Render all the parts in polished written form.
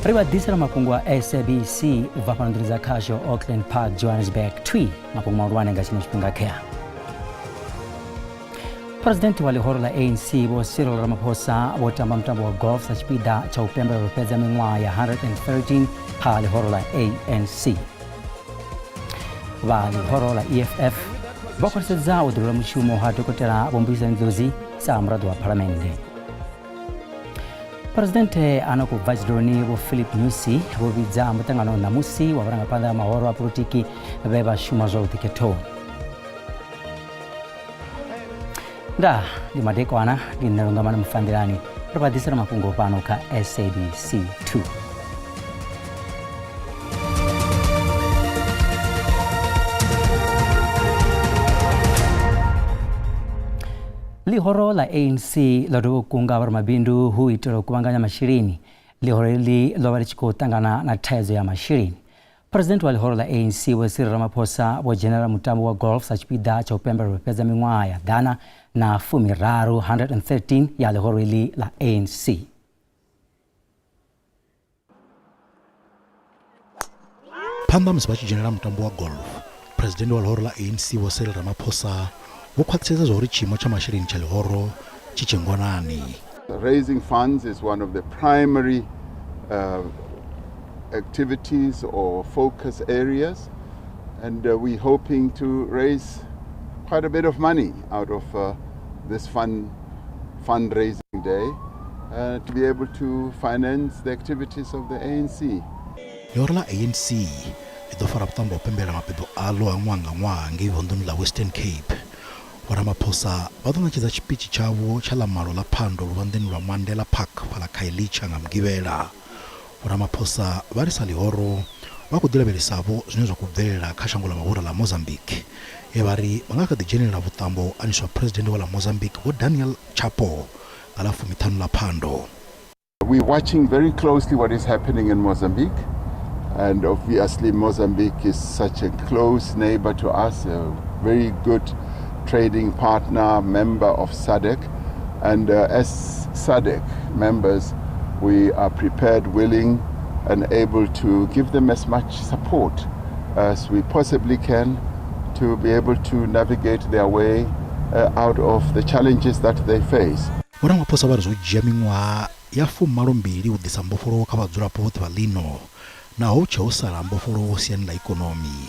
Privadisera Mafhungo wa SABC vapanduliza kasho Auckland Park Johannesburg twi Mafhungo marwane ngachino chipinga kea. President wa lihoro la ANC bo Cyril Ramaphosa wotamba mtambo wa golf sa chipida cha upembe rupeza mingwa ya 113 ha lihoro la ANC. Va lihoro la EFF vakoreseza udurura mushumo ha dokotera bombisa ndozi sa mrado wa parlamenti. Presidente anako Vice-Droni wa Philip Nyusi bobiza mutangano na musi wa barangapanda mahoro wa politiki beba shuma zo tiketo. Da di madeko ana di narungamana mfandirani privadisera Mafhungo pano ka SABC 2. Lihoro la ANC lado kunga mabindu huitoro kubanganya mashirini. Lihoro li lobarichiko tangana na tezo ya mashirini. President wa lihoro la ANC wa Cyril Ramaphosa wa General Mutambo wa golf sa chipida cha upembe rupeza mingwa ya dana na fumiraru 113 ya lihoro li la ANC. Pamba msibachi General Mutambo wa golf, President wa lihoro la ANC wa Cyril Ramaphosa wokwatseza zori chimo cha mashirini cha lihoro chichengwanani. Raising funds is one of the primary activities or focus areas, and we're hoping to raise quite a bit of money out of this fundraising day to be able to finance the activities of the ANC. Lihoro la ANC idofara mtambo pembela mapedo alo angwanga ngivondoni la Western Cape. Ramaphosa badona chiza chipichi chawo chala malo la phando lwandeni lwa Mandela Park phala Khayelitsha ngamgibela. Ramaphosa barisa lihoro bakudila belisabo zvinezwa kubvelela khashango la mahura la Mozambique. Ebari bangaka di general vutambo aniswa president wa la Mozambique wo Daniel Chapo alafu mitano la phando. We're watching very closely what is happening in Mozambique, and obviously Mozambique is such a close neighbor to us, a very good trading partner, member of SADC, and as SADC members we are prepared, willing and able to give them as much support as we possibly can to be able to navigate their way out of the challenges that they face. Ramaphosa barizo jamingwa yafu marombili udisa mboforo kabadzura pote balino na hoche osala mboforo sian la economy.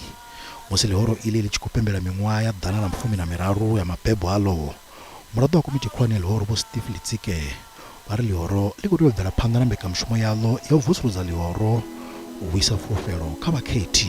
Mosilihoro ili lichikupembela mingwa ya dana na mfumi na miraru ya mapebo alo. Murado wa kumiti kwa ni lihoro bo Steve Litsike. Bari lihoro liguriyo dara panda na mbeka mshumo yalo ya uvusuru za lihoro uwisa fufero kama KT.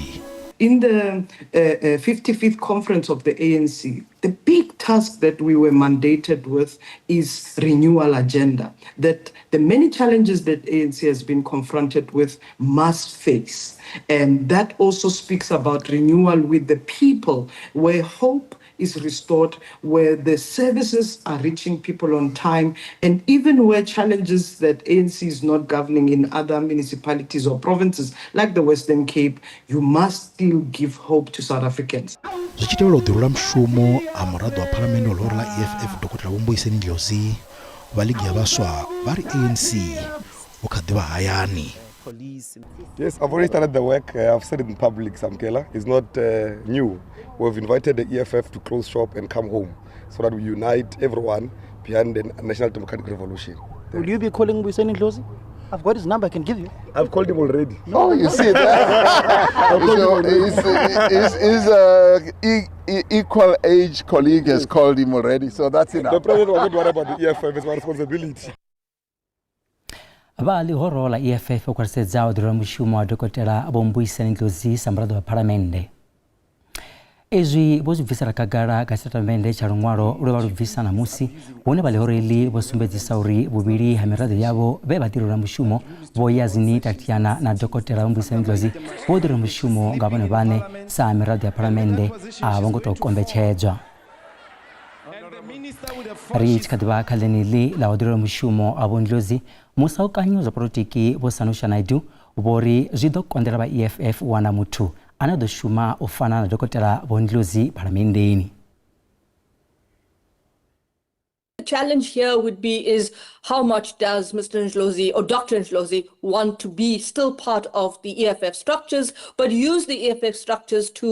In the 55th conference of the ANC, the big task that we were mandated with is renewal agenda, that the many challenges that ANC has been confronted with must face. And that also speaks about renewal with the people, where hope is restored, where the services are reaching people on time, and even where challenges that ANC is not governing in other municipalities or provinces like the Western Cape, you must still give hope to South Africans. Zichitewela udhurula mshumo amurado wa parlamento lihoro la EFF dokotela bomboiseni njozi waligi ya baswa bari ANC ukadiwa hayani. Yes, I've already started the work. I've said it in public, Samkela. It's not new. We've invited the EFF to close shop and come home so that we unite everyone behind the National Democratic Revolution. Will you be calling Mboiseni Ndlozi? I've got his number, I can give you. I've called him already. Oh, you see that? His equal age colleague has called him already, so that's enough. The president was not worried about the EFF, it's my responsibility. Ba lihoro la EFF kwariseza udhurura mushumo wa dokotela bomboiseni Ndlozi samrado wa parlamenti. Ezwi bozu visara kagara kasata mende charungwaro ulewa visa na musi wone balihoro ili bosumbezi sauri bubiri hamirado yabo beba dirura mushumo boyazini tatiana na dokotela bomboiseni Ndlozi bodurura mushumo ngabane bane sa hamirado ya parlamenti abongoto kombe chedzwa. Rich kadwa kaleni li la udurura mushumo abo Ndlozi musa ukanyo za politiki bosanusha naidu ubori zido kondera ba EFF wana mutu anado shuma ufana na dokotela Ndlozi paramendeni. challenge here would be is how much does Mr. Ndlozi or Dr. Ndlozi want to be still part of the EFF structures, but use the EFF structures to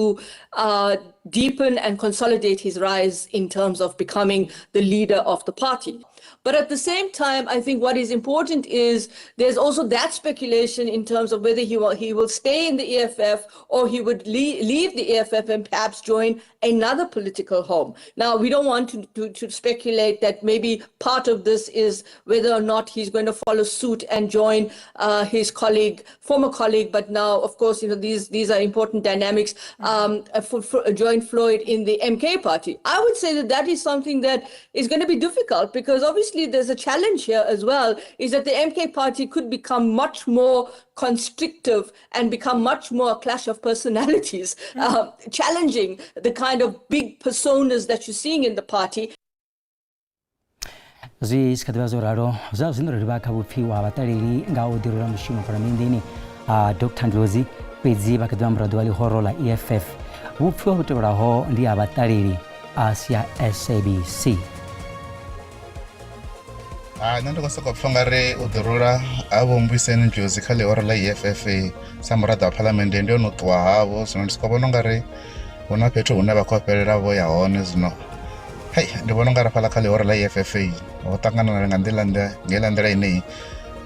deepen and consolidate his rise in terms of becoming the leader of the party. But at the same time, I think what is important is there's also that speculation in terms of whether he will stay in the EFF or he would leave the EFF and perhaps join another political home. Now, we don't want to speculate that maybe part of this is whether or not he's going to follow suit and join his former colleague, but now, of course, these are important dynamics, join Floyd in the MK party. I would say that is something that is going to be difficult because obviously there's a challenge here as well, is that the MK party could become much more constrictive and become much more a clash of personalities, challenging the kind of big personas that you're seeing in the party. Zikadwa zoraro zazindro ribaka bufiwa abataliri ngawo dirura mushimo paramindini Dr. Ndlozi pezi bakadwa mrado wali horola EFF bufiwa butobaraho ndi abataliri Asia SABC. Nando kosoka pfangare udurura abo mbwiseni Ndlozi khale horola EFF samurado wa parliament ndio notwa havo sinondisikobono ngare bona phetho hune bakhopelela bo ya hone zino. Hey, ndibona ngare phala khale horola EFF otangana nga ngelandela ine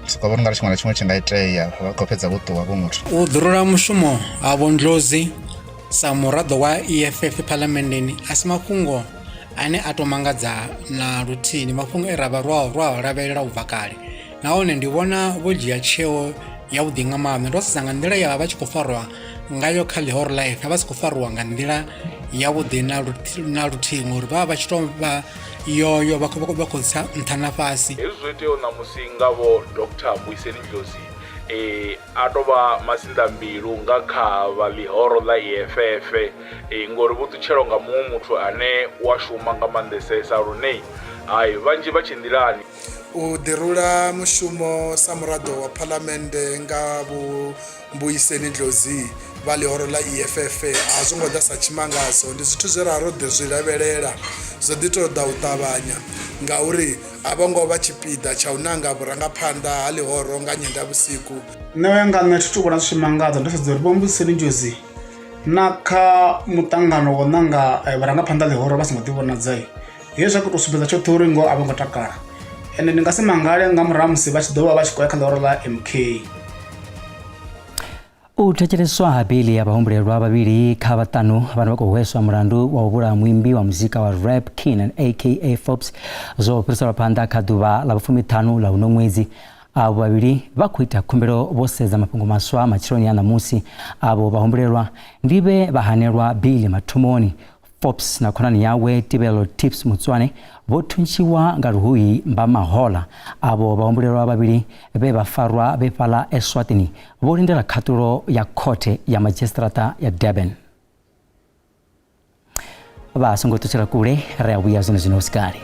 sikobona ngari chimwana chimwe chingaiteya vakhopedza vutuwa vo muthu udurura mushumo avo Ndlozi samurado wa EFF parliamentini asi mafhungo ane atomangadza na rutini mafhungo erava rwaho ravelela ubva kale nahone ndivona vodzhia tsheo ya vhuḓi nga maanḓa ndo sedza nga nḓila ya vha tshi khou farwa ngayo kha ḽihoro life vha si khou farwa nga nḓila ya vhuḓi na luthihi ngori vha vha tshi tou vha yoyo vha khou tsa nṱha na fhasi. Hezwi zwo iteaho ṋamusi ngavho Dr. Mbuyiseni Ndlozi a tou vha masindambilu nga kha vha ḽihoro ḽa EFF ngori vho ṱutshelo nga muṅwe muthu ane wa shuma nga maanḓesesa lune hayi vhanzhi vha tshi nḓilani u ḓirula mushumo sa muraḓo wa phalamennde nga vho Mbuyiseni Ndlozi vha ḽihoro ḽa EFF a zwo ngo ḓa sa tshimangadzo ndi zwithu zwe ra ro ḓi zwi lavhelela zwo ḓi tou ḓa u ṱavhanya ngauri a vho ngo vha tshipiḓa tsha u nanga vhurangaphanḓa ha ḽihoro nga nyendavhusiku. Nṋe u ya nga nṋe thi tu vhona zwi tshimangadzo ndo sedza uri vho Mbuyiseni Ndlozi na kha muṱangano wo ṋanga vharangaphanḓa ḽihoro vha songo ḓivhonadza hezwi a khou tou sumbedza tshoṱhe uri ngo a vho ngo takala ende ndi nga si mangale nga murahu musi vha tshi ḓo vha vha tshi khou ya kha ḽihoro ḽa MK. U thetsheleswa ha bili ya bahumbulelwa vhavhili kha vhaṱanu vhane vha khou hweswa mulandu wa u vhulaha muimbi wa muzika wa rap Keenan aka Forbes zwo fhiriselwa phanḓa kha ḓuvha ḽa vhu-15 ḽa uno ṅwedzi. Avho vhavhili vha khou ita khumbelo vho sedza mafhungo maswa matsheloni a ṋamusi. Avho vhahumbulelwa ndi vhe vha hanelwa bili mathomoni. Forbes na khonani yawe Tibelo Tips Mutswane vho thuntshiwa nga Luhuhi Mbamahola. Avo vhahumbulelwa vhavhili vhe vha farwa vhe fhaḽa Eswatini vho lindela khaṱulo ya khothe ya madzhisiṱiraṱa ya Durban. Vha songo ṱutshela kule ri a vhuya zwino usikali.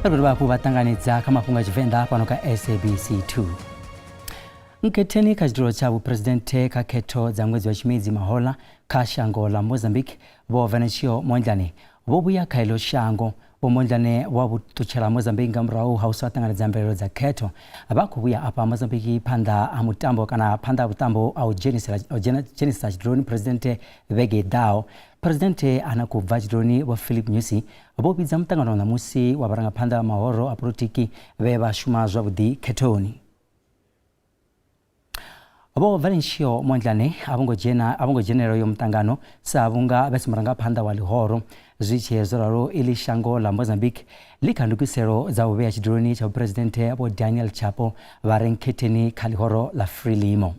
Vhapo vhaṱanganedza kha mafhungo a Tshivenda fhano kha SABC 2. Nketheni kha tshidzulo tsha vhupresidenthe kha khetho dza ṅwedzi wa Tshimedzi Mahola kha shango ḽa Mozambique vho Venancio Mondlane vho vhuya kha iḽo shango. Vho Mondlane wa vhuṱutshela Mozambique nga murahu ha u sa ṱanganedza mvelelo dza khetho vha khou vhuya afha Mozambique phanḓa ha mutambo kana phanḓa ha vhuṱambo a u dzhenisa tshiduloni presidenthe vhege ḓaho. Presidenthe ana khou bva tshiduloni vho Philip Nyusi vho vhidza muṱangano ṋamusi wa vharangaphanḓa mahoro a polotiki vhe vha shuma zwavhuḓi khethoni. Vho Venancio Mondlane a vho ngo dzhenela uyo muṱangano sa vhunga vha si murangaphanḓa wa ḽihoro. Zwi tshi hezwo ralo iḽi shango ḽa Mozambique ḽi kha ndugiselo dza u vhea tshiduloni tsha vhupresidenthe vho Daniel Chapo vha re nkhetheni kha ḽihoro ḽa Frelimo.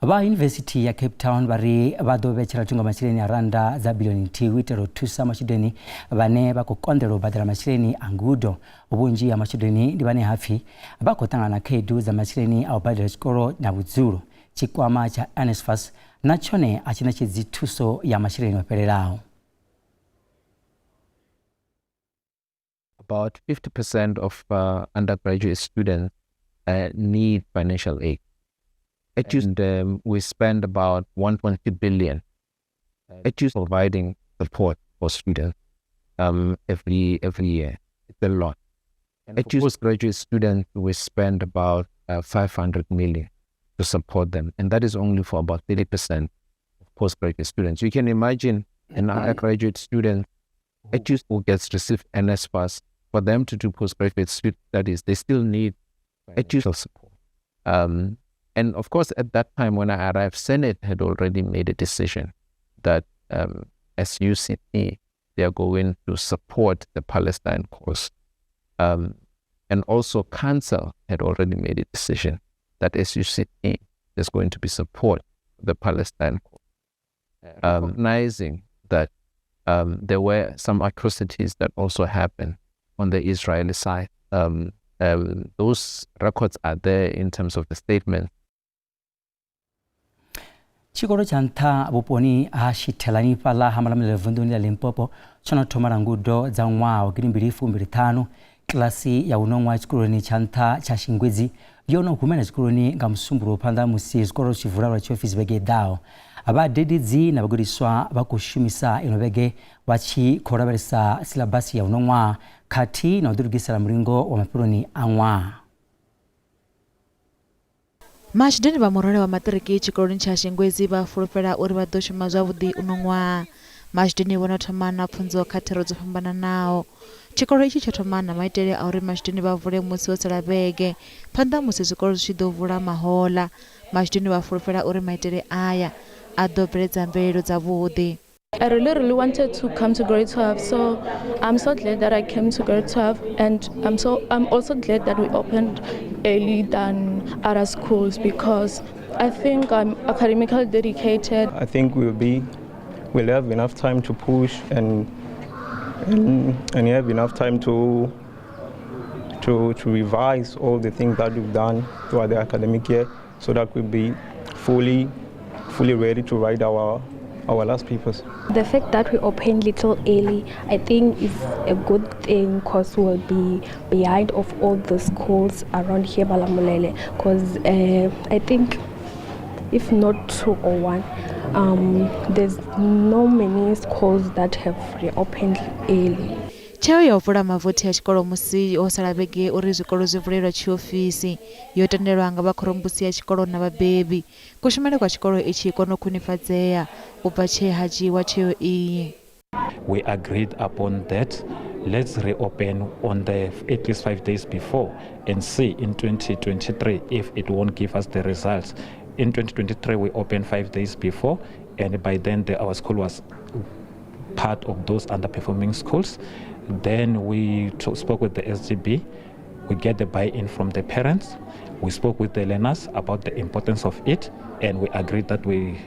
Vha Yunivesithi ya Cape Town vari vha ḓo vhetshela thungo masheleni a randa dza biḽioni nthihi u itela u thusa matshudeni vhane vha khou konḓelwa u badela masheleni a ngudo. Vhunzhi ha matshudeni ndi vhane hapfi vha khou ṱangana na khaedu dza masheleni a u badela tshikolo na vhudzulo. Tshikwama tsha NSFAS na tshone a tshi ṋetshedzi thuso ya masheleni o fhelelaho. About 50% of undergraduate students need financial aid. And we spend about 1.2 billion providing support for students every year. It's a lot. And for postgraduate students, we spend about 500 million to support them. And that is only for about 30% of postgraduate students. You can imagine an undergraduate student who gets received NSPAS, for them to do postgraduate studies, they still need educational support. And of course, at that time when I arrived, Senate had already made a decision that as UCT, they are going to support the Palestine cause. And also Council had already made a decision that as UCT, there's going to be support for the Palestine cause. Recognizing that there were some atrocities that also happened on the Israeli side. Those records are there in terms of the statement. Chikolo cha ntha vuponi a xithelani pala hamalamile vunduni ya Limpopo chona thomala ngudo za ng'wa wa 2025 klasi ya unongwa chikoloni cha ntha cha Xingwedzi yono humena chikoloni nga msumburo phanda musi chikolo chivulala chiofisi bege dao abadedidzi na baguriswa bakushumisa inobege wachikhorabalesa silabasi ya unongwa khati na udirugisala mlingo wa mapironi ang'wa. Mashidini ba morale wa matriki chikoloni cha Xingwedzi ba fulufela uri ba doshuma zwavhuḓi unongwa. Mashidini vhona thomana pfunzo khathero dzo fhambananaho. Chikolo ichi tsho thomana maitele a uri mashidini vha vule musi wo sala vhege phanḓa musi zwikolo zwi ḓo vula mahola. Mashidini vha fulufela uri maitele aya a ḓo bveledza mvelelo dzavhuḓi. I really wanted to come to grade 12, so I'm so glad that I came to grade 12, and I'm also glad that we opened early than other schools because I think I'm academically dedicated. I think we'll have enough time to push and have enough time to revise all the things that we've done throughout the academic year, so that we'll be fully ready to write our last papers. The fact that we open little early, I think is a good thing because we'll be behind of all the schools around here, Balamulele. Because I think if not 201, there's no many schools that have reopened early. Tsheo ya u vula mavothi ya tshikolo musi o sala vhege uri zwikolo zwi vulelwa tshiofisi yo tendelwa nga vhakhorombusi ya tshikolo na vhabebi. Kushumele kwa tshikolo itshi kono khwinifhadzea u bva tshe ha dzhiiwa tsheo iyi. We agreed upon that. Let's reopen on at least 5 days before and see in 2023 if it won't give us the results. In 2023 we opened 5 days before, and by then our school was part of those underperforming schools. Then we spoke with the SGB, we get the buy-in from the parents, we spoke with the learners about the importance of it, and we agreed that we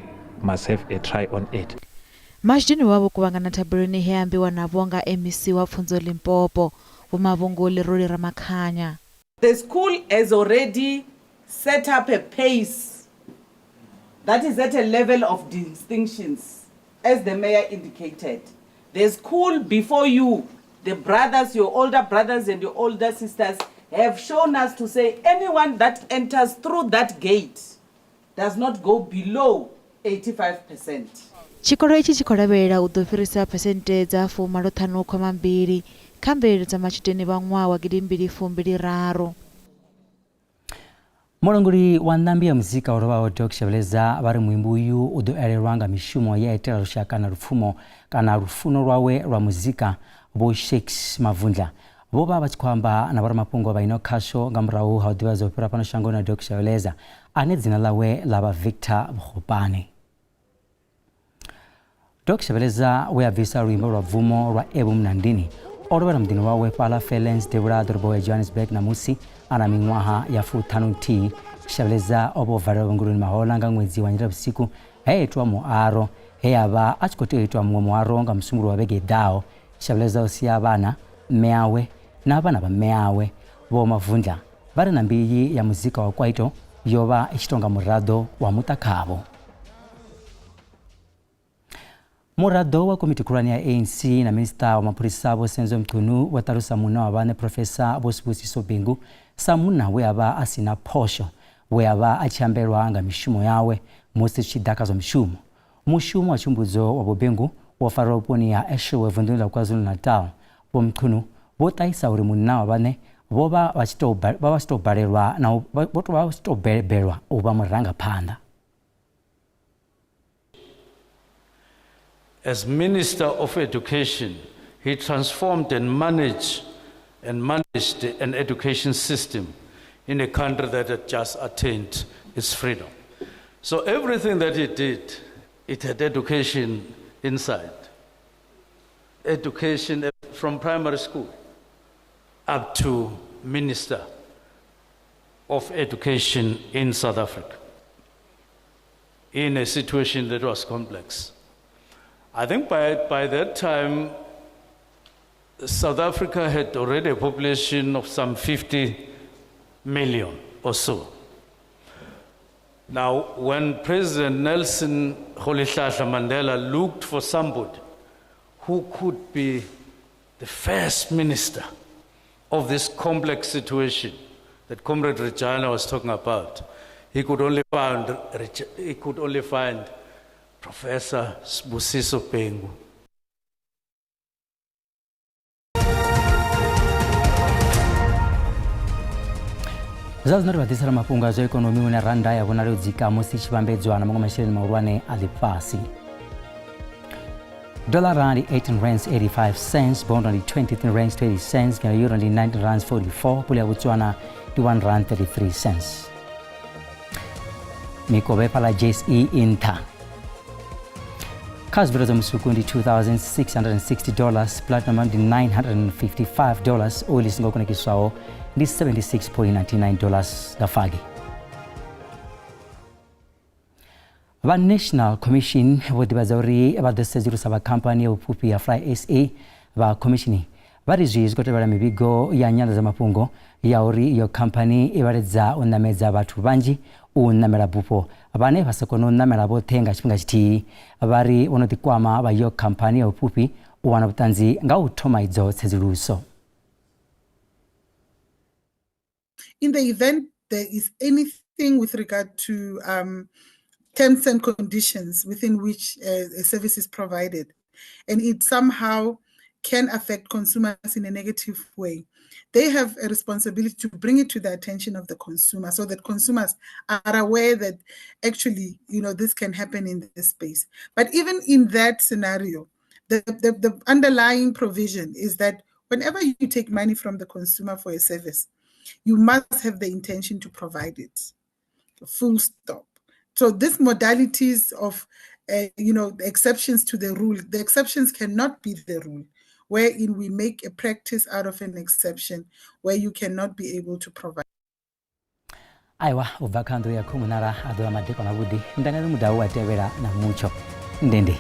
must have a try on it. Mashidini wavo kuvangana tabuloni heambiwa na vonga MEC wa pfunzo Limpopo, Mafhungo Leroli Ramakhanya. The school has already set up a pace that is at a level of distinctions, as the mayor indicated. The school before you, the brothers, your older brothers and your older sisters have shown us to say anyone that enters through that gate does not go below 85%. Chikolo ichi chikolabelela u ḓo fhirisa phesente dza 5.2 kha mvelelo dza machidini vha ṅwaha wa 2023. Mulongoli wa ndambi ya muzika wa robawo Tshivenda vari muimbi uyu u ḓo elelwa nga mishumo ya itela lushaka na lupfumo kana lufuno lwawe lwa muzika Vho Shakes Mavundla vho vha tshi khou amba na Mafhungo vha ino khasho nga murahu ha u ḓivhadza u fhira fhano shangoni na Tshivenda ane dzina ḽawe ḽa vha Victor Bogopane. Tshivenda we a bvisa luimbo lwa bvumo lwa Ebu Mnandini o lovhela muḓini wawe fhaḽa Fairlands Devhula ḓorobo ya Johannesburg namusi ana miṅwaha ya 50. Tshivenda o vho valelwa vhuongeloni Mahola nga ṅwedzi wa Nyendavhusiku he itwa muaro he a vha a tshi khou tea u itwa muṅwe muaro nga musumbulo wa vhege ḓaho. Tshivenda o sia vhana, mme awe na vhana vha mme awe. Vho Mavundla vha ri na mbiyi ya muzika wa kwaito yo vha i tshi tonga muraḓo wa muṱa khavho. Murado wa komiti kurani ya ANC na minista wa mapurisa wa Senzo Mkunu wataru samuna wa bane Profesa Bosibusiso Bengu samuna we aba asina posho we aba achamberwa anga mishumo yawe musi chidaka zo mishumo. Mushumo wa chumbuzo wa Bobengu wa faroponi ya esho wa vundula kwa Zulu Natal wa Mkunu bota isa uri muna wa bane boba wachito barelwa na boto wachito berwa uba mranga panda. As Minister of Education, he transformed and managed an education system in a country that had just attained its freedom. So everything that he did, it had education inside. Education from primary school up to Minister of Education in South Africa, in a situation that was complex. I think by that time, South Africa had already a population of some 50 million or so. Now, when President Nelson Rolihlahla Mandela looked for somebody who could be the first minister of this complex situation that Comrade Regina was talking about, he could only find Professor Busiso Bengu. Zaznari batisala mapunga zo ekonomi una randa ya bonaro dzika musi chipambedzwa na mangoma shilini maurwane alipasi. Dollar rand 18 rands 85 cents, bond on 23 rands 20 cents, and euro on 19 rands 44, puli ya Botswana 1 rand 33 cents. Mikobe pala JSE Inter. Cash vero za msukundi $2,660, platinum ndi $955, oil is ngokuna kiswao ndi $76.99 gafagi. The National Commission wadibazauri abadesezuru saba company upupi ya Fly SA ba commissioni barizwi kotebala mibigo ya nyanda za mapungo ya ori yo company ibareza unameza batu banji unamera bupo abane basakono unamera botenga chipinga chiti abari onodikwama ba yo company ya upupi uwana butanzi nga utoma izo seziruso. In the event there is anything with regard to terms and conditions within which a service is provided, and it somehow can affect consumers in a negative way, they have a responsibility to bring it to the attention of the consumer so that consumers are aware that actually, this can happen in this space. But even in that scenario, the underlying provision is that whenever you take money from the consumer for a service, you must have the intention to provide it, full stop. So these modalities of, the exceptions to the rule, the exceptions cannot be the rule, wherein we make a practice out of an exception where you cannot be able to provide. Aiwa, uvakando ya kumunara adola madeko na budi, ndangani mudawu atewera na mucho, ndende.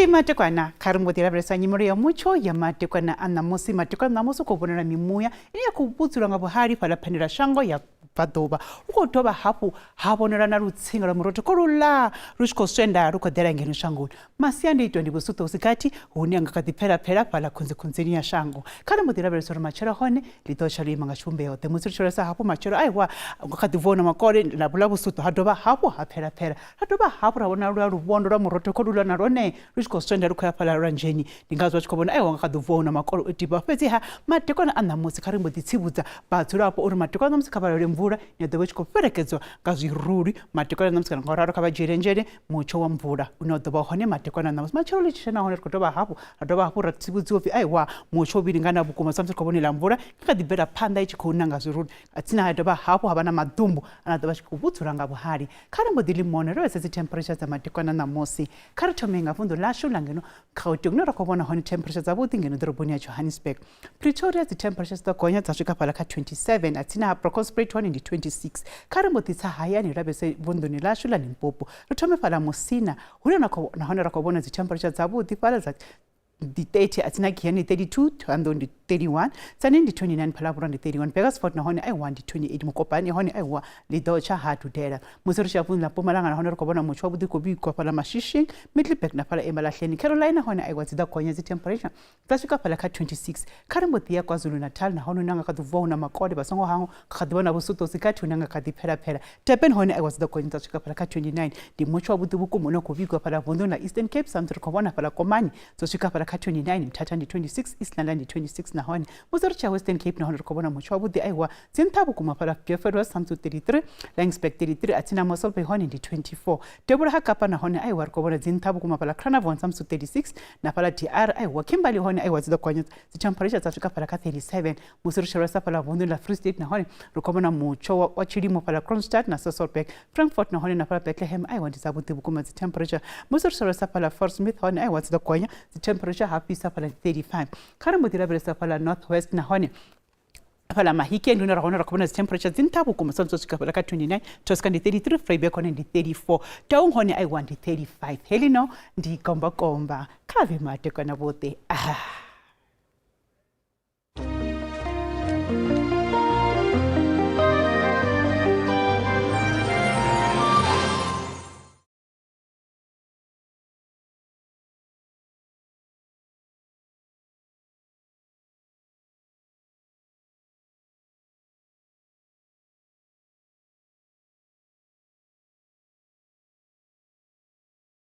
Matekwana karimbo tira nyimuri ya mucho ya matekwana anamosi matekwana namoso kubonera mimuya ya kubutsura ngabo hari pala panira shango ya padoba uko toba hapu habonera na rutsinga la muroto korula rushko swenda ruko derangeni shango masiandi 20 busuto usikati unianga katipera pera pala kunzini ya shango karimbo tira beresora machera hone litosha limanga chumbe yote musirishora sa hapu machera aiwa kativona makore la bula busuto hadoba hapu hapera pera hadoba hapu rabona rubondo ra muroto korula na rone rushko swenda ruko ya pala ranjeni ndingazwa chikobona aiwa kaduvona makoro etiba pezi ha matekwana anamosi karimbo titsibuza batsura apo uri matekwana msikabara mvura nyadobochi koperekezwa ngaziruri matekwana namsikana ngoraro kabajerenjere mucho wa mvura unodoba hone matekwana namus macholo lichana hone kotoba hapo adoba hapo ratsibuzi ofi aiwa mucho biringana bukuma samse kobonela mvura kadibera panda ichikona ngaziruri atsina adoba hapo habana madumbu anadoba chikubutsura ngabo hari karambo dilimone rese temperature za matekwana namosi karitomenga fundo lasho langeno khawutyunora kobona hone temperature za butingeno doroboni ya Johannesburg. Pretoria the temperatures da konya tsashika pala ka 27 atsina Brocos Spray 20 ndi 26 kare motitsa hayani rabese vondoni lashu la Limpopo re thome fala mosina hona na hona ra go bona di temperature tsa bodi fala za di 30 atina kiani 32 ando ndi 31 tsane ndi 29 phalabura ndi 31 Beresford na hone ai 1 ndi 28 mokopane hone ai wa le docha ha to dela mosero sha vunla pomalanga na hone re go bona mochwa bodi go bi kwa pala mashishing Middleburg na pala emalahleni Carolina hone ai wa tsida konya di temperature tsa fika pala ka 26 kare moti ya KwaZulu Natal na hone nanga ka duvo na makode basongo hango ka dibona bosuto sikati nanga ka diphela phela Durban hone ai wa tsida konya tsa fika pala ka 29 di mochwa bodi bukumo go bi kwa pala vondo na Eastern Cape Samtri go bona pala komani tsa fika pala ka 29 Mthatha ndi 26 Eastland ndi 26 na hone mosero cha Western Cape na hone re go bona mochwa bodi aiwa tsinthabu kuma pala Beaufort West Samtsu 33 Langsberg 33 atina Moselby hone ndi 24 Tebula ha Kapa na hone aiwa re go bona tsinthabu kuma pala Cranavon Samtsu 36 na pala DR aiwa Kimberley hone aiwa tsida kwanya tsi temperature tsa fika pala ka 37 mosero cha rasa pala Vondo la Free State na hone re go bona mochwa wa Chilimo pala Kronstadt na Sasolburg Frankfurt na hone na pala Bethlehem aiwa ndi sabuti bukuma tsi temperature mosero cha rasa pala Fort Smith hone aiwa tsida kwanya tsi temperature happy pala 35 kare modira beresa pala Northwest na hone pala Mahike nduna ragona rakobona temperature zintabu kuma sonso sikapala ka 29 Tosca ndi 33 Freiburg hone ndi 34 Taung hone ai 1 ndi 35 Helino ndi komba kave mate kana bote